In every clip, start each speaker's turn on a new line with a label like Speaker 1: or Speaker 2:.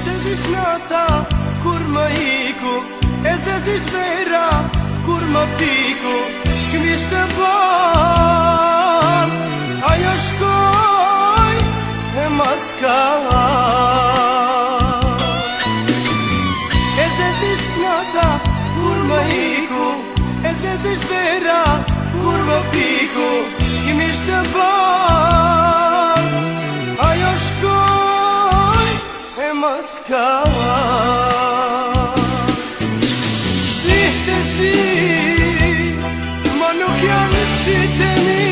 Speaker 1: se dish nata kur më iku, e se dish vera kur më piku. Këmish të ban, ajo shkoj e maska. E se dish nata kur më iku, e se dish vera kur më piku. Këmish të ban, ajo shkoj e maska. Sihte si, ma nuk janë si të mi.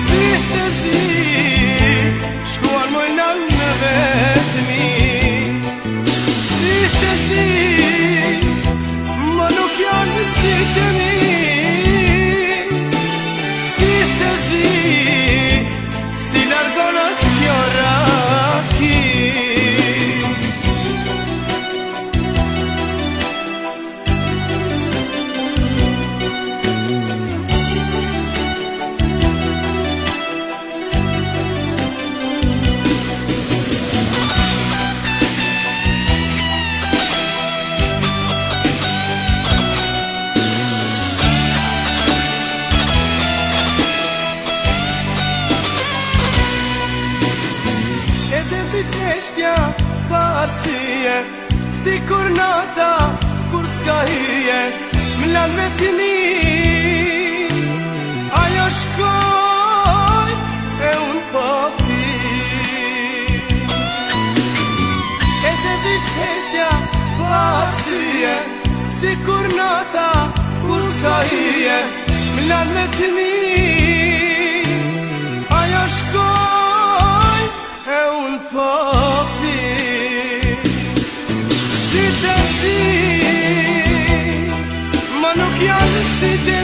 Speaker 1: Sihte si, shkuar moj nalë në vetëmi. Sihte si, ma nuk janë si të mi. Sihte si, si largona s'kjo raki. Shneshja pa arsye, si kur nata kur s'ka hyje, m'lan me t'mi. Ajo shkoj e unë po pi. E se di shneshja pa arsye, si kur nata kur s'ka hyje, m'lan me t'mi. Ajo shkoj e unë po pi. Si të si, ma nuk janë si të